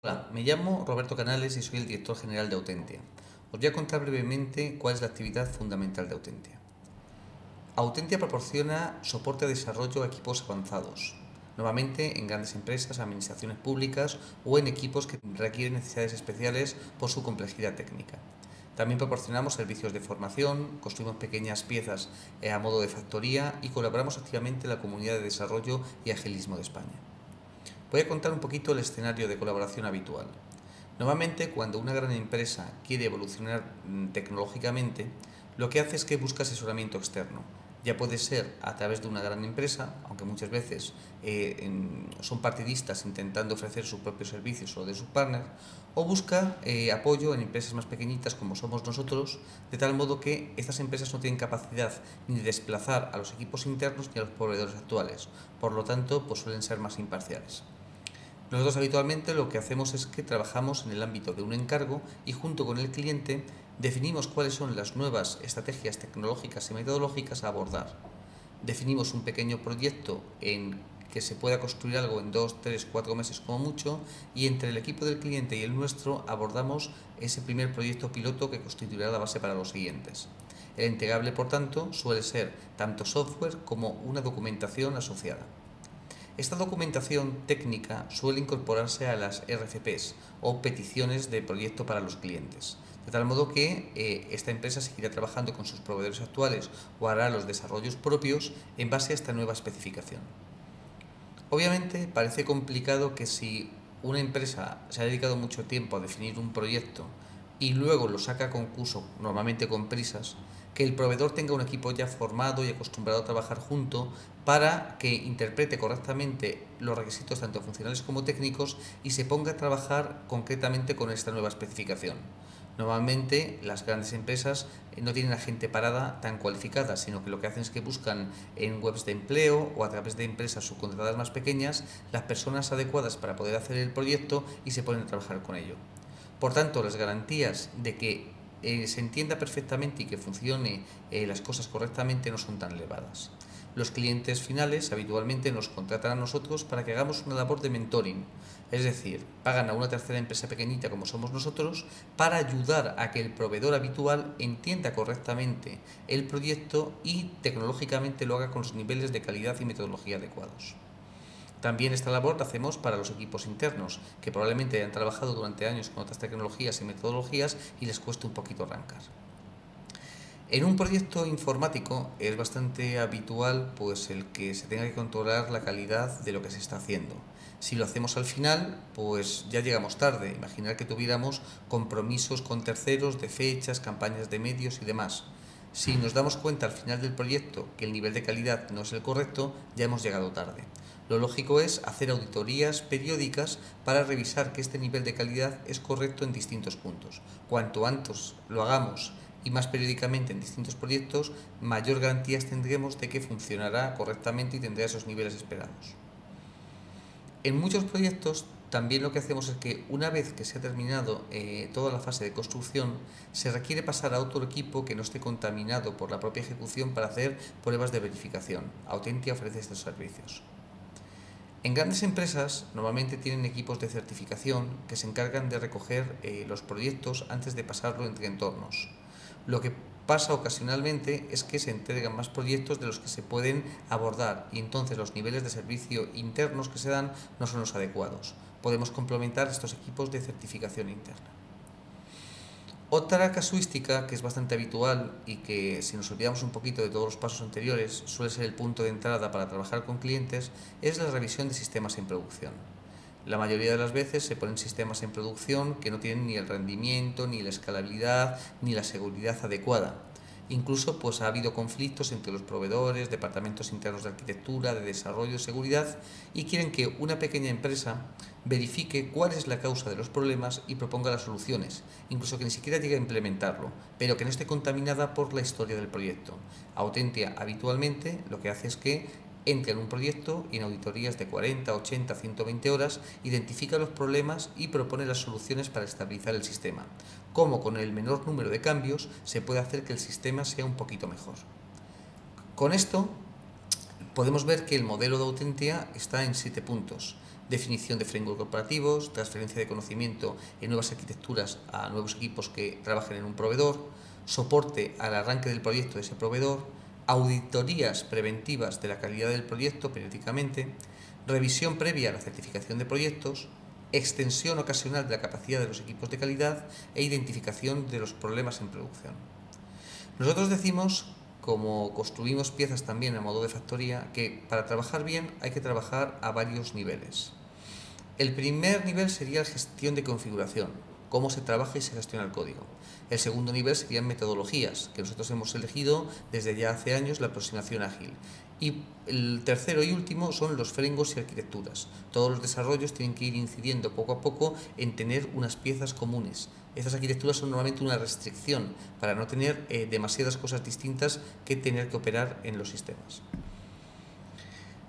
Hola, me llamo Roberto Canales y soy el director general de Autentia. Os voy a contar brevemente cuál es la actividad fundamental de Autentia. Autentia proporciona soporte de desarrollo a equipos avanzados, normalmente en grandes empresas, administraciones públicas o en equipos que requieren necesidades especiales por su complejidad técnica. También proporcionamos servicios de formación, construimos pequeñas piezas a modo de factoría y colaboramos activamente en la comunidad de desarrollo y agilismo de España. Voy a contar un poquito el escenario de colaboración habitual. Normalmente, cuando una gran empresa quiere evolucionar tecnológicamente, lo que hace es que busca asesoramiento externo. Ya puede ser a través de una gran empresa, aunque muchas veces son partidistas intentando ofrecer sus propios servicios o de sus partners, o busca apoyo en empresas más pequeñitas como somos nosotros, de tal modo que estas empresas no tienen capacidad ni de desplazar a los equipos internos ni a los proveedores actuales, por lo tanto, pues suelen ser más imparciales. Nosotros habitualmente lo que hacemos es que trabajamos en el ámbito de un encargo y junto con el cliente definimos cuáles son las nuevas estrategias tecnológicas y metodológicas a abordar. Definimos un pequeño proyecto en que se pueda construir algo en 2, 3, 4 meses como mucho y entre el equipo del cliente y el nuestro abordamos ese primer proyecto piloto que constituirá la base para los siguientes. El entregable, por tanto, suele ser tanto software como una documentación asociada. Esta documentación técnica suele incorporarse a las RFPs o peticiones de proyecto para los clientes, de tal modo que esta empresa seguirá trabajando con sus proveedores actuales o hará los desarrollos propios en base a esta nueva especificación. Obviamente parece complicado que si una empresa se ha dedicado mucho tiempo a definir un proyecto y luego lo saca a concurso, normalmente con prisas, que el proveedor tenga un equipo ya formado y acostumbrado a trabajar junto para que interprete correctamente los requisitos tanto funcionales como técnicos y se ponga a trabajar concretamente con esta nueva especificación. Normalmente las grandes empresas no tienen a gente parada tan cualificada, sino que lo que hacen es que buscan en webs de empleo o a través de empresas subcontratadas más pequeñas las personas adecuadas para poder hacer el proyecto y se ponen a trabajar con ello. Por tanto, las garantías de que se entienda perfectamente y que funcione las cosas correctamente no son tan elevadas. Los clientes finales habitualmente nos contratan a nosotros para que hagamos una labor de mentoring, es decir, pagan a una tercera empresa pequeñita como somos nosotros para ayudar a que el proveedor habitual entienda correctamente el proyecto y tecnológicamente lo haga con los niveles de calidad y metodología adecuados. También esta labor la hacemos para los equipos internos, que probablemente hayan trabajado durante años con otras tecnologías y metodologías y les cueste un poquito arrancar. En un proyecto informático es bastante habitual pues el que se tenga que controlar la calidad de lo que se está haciendo. Si lo hacemos al final, pues ya llegamos tarde. Imaginar que tuviéramos compromisos con terceros de fechas, campañas de medios y demás. Si nos damos cuenta al final del proyecto que el nivel de calidad no es el correcto, ya hemos llegado tarde. Lo lógico es hacer auditorías periódicas para revisar que este nivel de calidad es correcto en distintos puntos. Cuanto antes lo hagamos y más periódicamente en distintos proyectos, mayor garantías tendremos de que funcionará correctamente y tendrá esos niveles esperados. En muchos proyectos también lo que hacemos es que una vez que se ha terminado toda la fase de construcción, se requiere pasar a otro equipo que no esté contaminado por la propia ejecución para hacer pruebas de verificación. Autentia ofrece estos servicios. En grandes empresas normalmente tienen equipos de certificación que se encargan de recoger los proyectos antes de pasarlo entre entornos. Lo que pasa ocasionalmente es que se entregan más proyectos de los que se pueden abordar y entonces los niveles de servicio internos que se dan no son los adecuados. Podemos complementar estos equipos de certificación interna. Otra casuística que es bastante habitual y que, si nos olvidamos un poquito de todos los pasos anteriores, suele ser el punto de entrada para trabajar con clientes, es la revisión de sistemas en producción. La mayoría de las veces se ponen sistemas en producción que no tienen ni el rendimiento, ni la escalabilidad, ni la seguridad adecuada. Incluso pues ha habido conflictos entre los proveedores, departamentos internos de arquitectura, de desarrollo, de seguridad y quieren que una pequeña empresa verifique cuál es la causa de los problemas y proponga las soluciones, incluso que ni siquiera llegue a implementarlo, pero que no esté contaminada por la historia del proyecto. Autentia habitualmente lo que hace es que entra en un proyecto y en auditorías de 40, 80, 120 horas identifica los problemas y propone las soluciones para estabilizar el sistema. Cómo con el menor número de cambios se puede hacer que el sistema sea un poquito mejor. Con esto podemos ver que el modelo de Autentia está en 7 puntos. definición de frameworks corporativos, transferencia de conocimiento en nuevas arquitecturas a nuevos equipos que trabajen en un proveedor, soporte al arranque del proyecto de ese proveedor, auditorías preventivas de la calidad del proyecto periódicamente, revisión previa a la certificación de proyectos, extensión ocasional de la capacidad de los equipos de calidad e identificación de los problemas en producción. Nosotros decimos, como construimos piezas también a modo de factoría, que para trabajar bien hay que trabajar a varios niveles. El primer nivel sería la gestión de configuración, cómo se trabaja y se gestiona el código. El segundo nivel serían metodologías, que nosotros hemos elegido desde ya hace años la aproximación ágil. Y el tercero y último son los frameworks y arquitecturas. Todos los desarrollos tienen que ir incidiendo poco a poco en tener unas piezas comunes. Estas arquitecturas son normalmente una restricción para no tener demasiadas cosas distintas que tener que operar en los sistemas.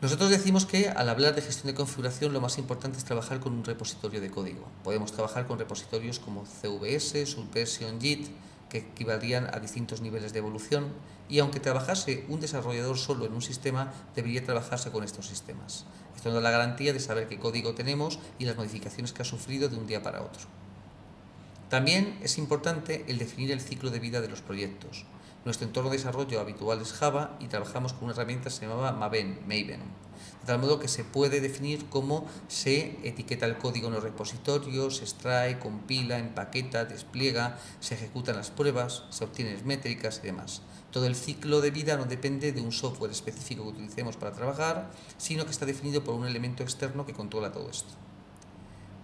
Nosotros decimos que al hablar de gestión de configuración lo más importante es trabajar con un repositorio de código. Podemos trabajar con repositorios como CVS, Subversion, Git, que equivaldrían a distintos niveles de evolución, y aunque trabajase un desarrollador solo en un sistema, debería trabajarse con estos sistemas. Esto nos da la garantía de saber qué código tenemos y las modificaciones que ha sufrido de un día para otro. También es importante el definir el ciclo de vida de los proyectos. Nuestro entorno de desarrollo habitual es Java y trabajamos con una herramienta que se llamaba Maven, de tal modo que se puede definir cómo se etiqueta el código en los repositorios, se extrae, compila, empaqueta, despliega, se ejecutan las pruebas, se obtienen métricas y demás. Todo el ciclo de vida no depende de un software específico que utilicemos para trabajar, sino que está definido por un elemento externo que controla todo esto.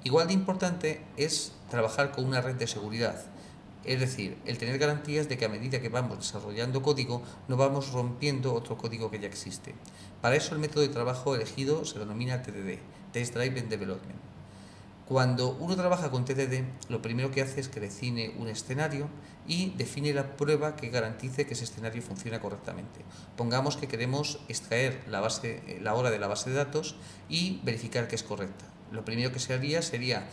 Igual de importante es trabajar con una red de seguridad, es decir, el tener garantías de que a medida que vamos desarrollando código no vamos rompiendo otro código que ya existe. Para eso el método de trabajo elegido se denomina TDD, Test Driven Development. Cuando uno trabaja con TDD, lo primero que hace es que define un escenario y define la prueba que garantice que ese escenario funciona correctamente. Pongamos que queremos extraer la hora de la base de datos y verificar que es correcta. Lo primero que se haría sería,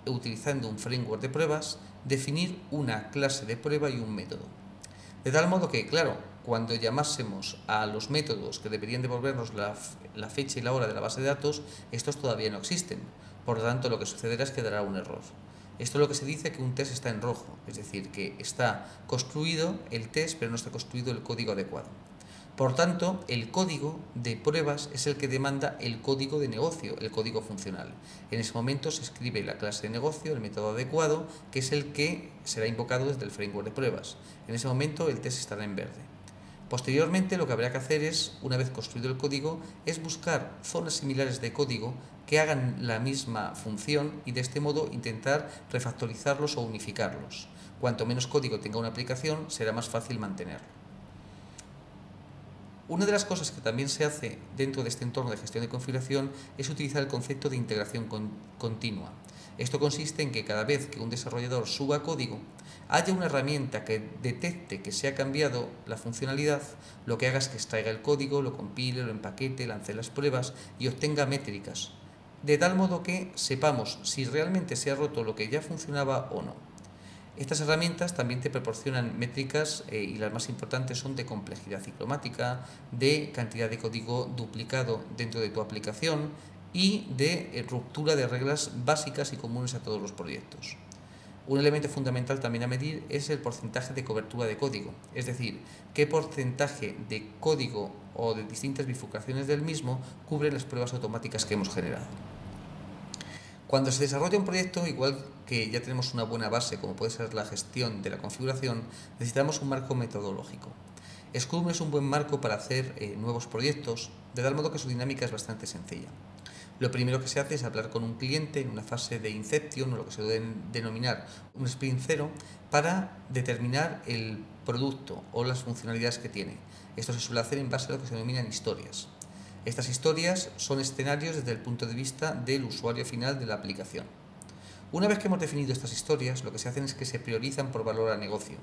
utilizando un framework de pruebas, definir una clase de prueba y un método. De tal modo que, claro, cuando llamásemos a los métodos que deberían devolvernos la fecha y la hora de la base de datos, estos todavía no existen. Por lo tanto, lo que sucederá es que dará un error. Esto es lo que se dice que un test está en rojo, es decir, que está construido el test, pero no está construido el código adecuado. Por tanto, el código de pruebas es el que demanda el código de negocio, el código funcional. En ese momento se escribe la clase de negocio, el método adecuado, que es el que será invocado desde el framework de pruebas. En ese momento el test estará en verde. Posteriormente, lo que habrá que hacer es, una vez construido el código, es buscar zonas similares de código que hagan la misma función y de este modo intentar refactorizarlos o unificarlos. Cuanto menos código tenga una aplicación, será más fácil mantenerlo. Una de las cosas que también se hace dentro de este entorno de gestión de configuración es utilizar el concepto de integración continua. Esto consiste en que cada vez que un desarrollador suba código, haya una herramienta que detecte que se ha cambiado la funcionalidad, lo que haga es que extraiga el código, lo compile, lo empaquete, lance las pruebas y obtenga métricas, de tal modo que sepamos si realmente se ha roto lo que ya funcionaba o no. Estas herramientas también te proporcionan métricas y las más importantes son de complejidad ciclomática, de cantidad de código duplicado dentro de tu aplicación y de ruptura de reglas básicas y comunes a todos los proyectos. Un elemento fundamental también a medir es el porcentaje de cobertura de código, es decir, qué porcentaje de código o de distintas bifurcaciones del mismo cubren las pruebas automáticas que hemos generado. Cuando se desarrolla un proyecto, igual que ya tenemos una buena base, como puede ser la gestión de la configuración, necesitamos un marco metodológico. Scrum es un buen marco para hacer nuevos proyectos, de tal modo que su dinámica es bastante sencilla. Lo primero que se hace es hablar con un cliente en una fase de inception, o lo que se debe denominar un sprint cero, para determinar el producto o las funcionalidades que tiene. Esto se suele hacer en base a lo que se denominan historias. Estas historias son escenarios desde el punto de vista del usuario final de la aplicación. Una vez que hemos definido estas historias, lo que se hacen es que se priorizan por valor a negocio.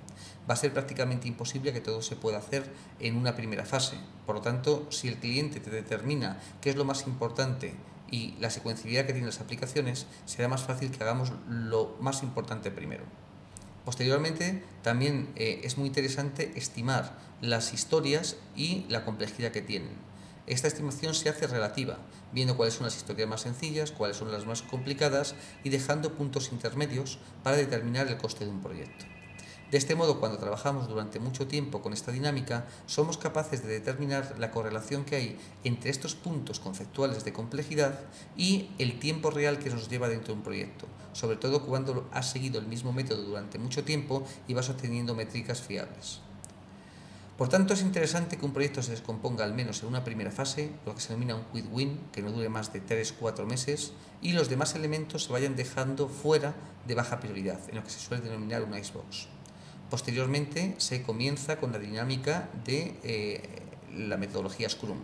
Va a ser prácticamente imposible que todo se pueda hacer en una primera fase. Por lo tanto, si el cliente te determina qué es lo más importante y la secuencialidad que tienen las aplicaciones, será más fácil que hagamos lo más importante primero. Posteriormente, también es muy interesante estimar las historias y la complejidad que tienen. esta estimación se hace relativa, viendo cuáles son las historias más sencillas, cuáles son las más complicadas y dejando puntos intermedios para determinar el coste de un proyecto. De este modo, cuando trabajamos durante mucho tiempo con esta dinámica, somos capaces de determinar la correlación que hay entre estos puntos conceptuales de complejidad y el tiempo real que nos lleva dentro de un proyecto, sobre todo cuando has seguido el mismo método durante mucho tiempo y vas obteniendo métricas fiables. Por tanto, es interesante que un proyecto se descomponga al menos en una primera fase, lo que se denomina un quick win, que no dure más de 3-4 meses, y los demás elementos se vayan dejando fuera de baja prioridad, en lo que se suele denominar un icebox. Posteriormente se comienza con la dinámica de la metodología Scrum.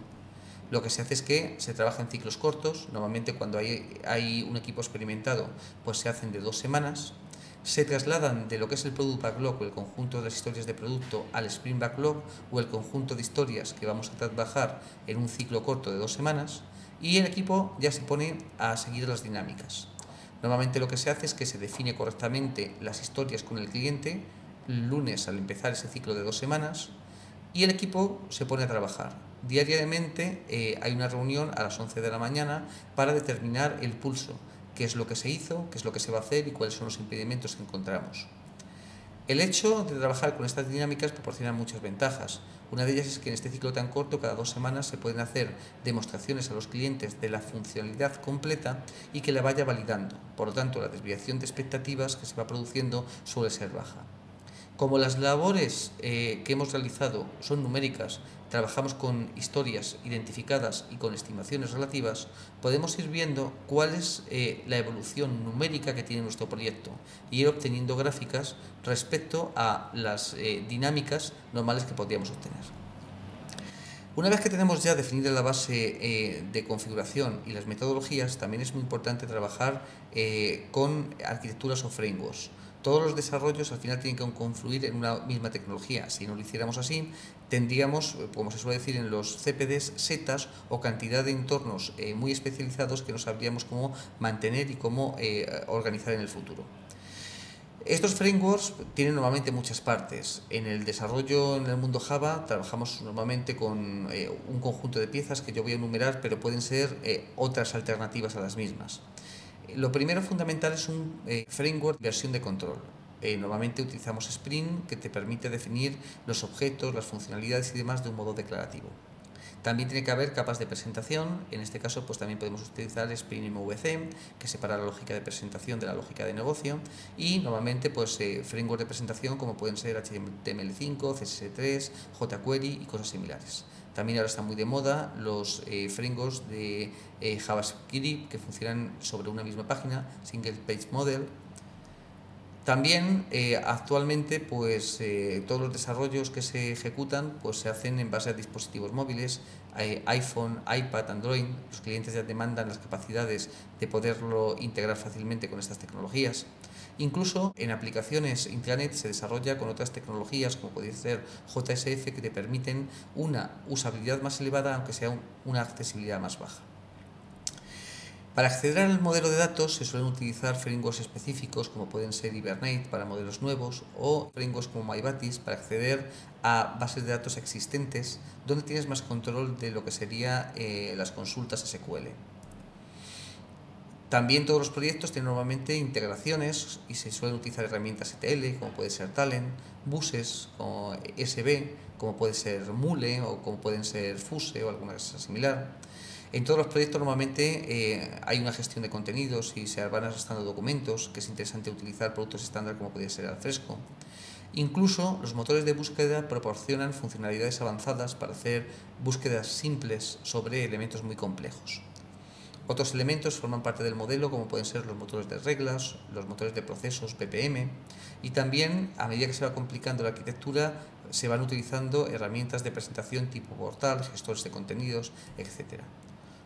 Lo que se hace es que se trabaja en ciclos cortos, normalmente cuando hay un equipo experimentado, pues se hacen de 2 semanas, se trasladan de lo que es el Product Backlog o el conjunto de las historias de producto al Sprint Backlog o el conjunto de historias que vamos a trabajar en un ciclo corto de 2 semanas y el equipo ya se pone a seguir las dinámicas. Normalmente lo que se hace es que se define correctamente las historias con el cliente, el lunes al empezar ese ciclo de 2 semanas y el equipo se pone a trabajar. Diariamente hay una reunión a las 11 de la mañana para determinar el pulso, qué es lo que se hizo, qué es lo que se va a hacer y cuáles son los impedimentos que encontramos. El hecho de trabajar con estas dinámicas proporciona muchas ventajas. Una de ellas es que en este ciclo tan corto, cada 2 semanas, se pueden hacer demostraciones a los clientes de la funcionalidad completa y que la vaya validando. Por lo tanto, la desviación de expectativas que se va produciendo suele ser baja. Como las labores que hemos realizado son numéricas, trabajamos con historias identificadas y con estimaciones relativas, podemos ir viendo cuál es la evolución numérica que tiene nuestro proyecto y ir obteniendo gráficas respecto a las dinámicas normales que podríamos obtener. Una vez que tenemos ya definida la base de configuración y las metodologías, también es muy importante trabajar con arquitecturas o frameworks. Todos los desarrollos al final tienen que confluir en una misma tecnología. Si no lo hiciéramos así, tendríamos, como se suele decir en los CPDs, setas o cantidad de entornos muy especializados que no sabríamos cómo mantener y cómo organizar en el futuro. Estos frameworks tienen normalmente muchas partes. En el desarrollo en el mundo Java trabajamos normalmente con un conjunto de piezas que yo voy a enumerar, pero pueden ser otras alternativas a las mismas. Lo primero fundamental es un framework de versión de control. Normalmente utilizamos Spring, que te permite definir los objetos, las funcionalidades y demás de un modo declarativo. También tiene que haber capas de presentación. En este caso, pues también podemos utilizar Spring MVC, que separa la lógica de presentación de la lógica de negocio, y normalmente pues framework de presentación como pueden ser HTML5, CSS3, jQuery y cosas similares. También ahora están muy de moda los frameworks de JavaScript que funcionan sobre una misma página, Single Page Model. También actualmente pues, todos los desarrollos que se ejecutan pues, se hacen en base a dispositivos móviles, iPhone, iPad, Android. Los clientes ya demandan las capacidades de poderlo integrar fácilmente con estas tecnologías. Incluso en aplicaciones intranet se desarrolla con otras tecnologías como puede ser JSF que te permiten una usabilidad más elevada aunque sea una accesibilidad más baja. Para acceder al modelo de datos se suelen utilizar frameworks específicos como pueden ser Hibernate para modelos nuevos o frameworks como MyBatis para acceder a bases de datos existentes donde tienes más control de lo que serían las consultas SQL. También todos los proyectos tienen normalmente integraciones y se suelen utilizar herramientas ETL como puede ser Talent, buses como SB, como puede ser Mule o como pueden ser Fuse o alguna cosa similar. En todos los proyectos normalmente hay una gestión de contenidos y se van arrastrando documentos, que es interesante utilizar productos estándar como podría ser Alfresco. Incluso los motores de búsqueda proporcionan funcionalidades avanzadas para hacer búsquedas simples sobre elementos muy complejos. Otros elementos forman parte del modelo como pueden ser los motores de reglas, los motores de procesos BPM y también a medida que se va complicando la arquitectura se van utilizando herramientas de presentación tipo portal, gestores de contenidos, etc.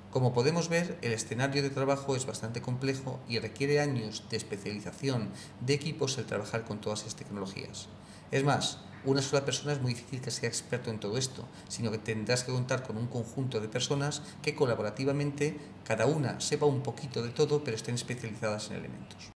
Como podemos ver, el escenario de trabajo es bastante complejo y requiere años de especialización de equipos el trabajar con todas estas tecnologías. Es más, una sola persona es muy difícil que sea experto en todo esto, sino que tendrás que contar con un conjunto de personas que colaborativamente cada una sepa un poquito de todo, pero estén especializadas en elementos.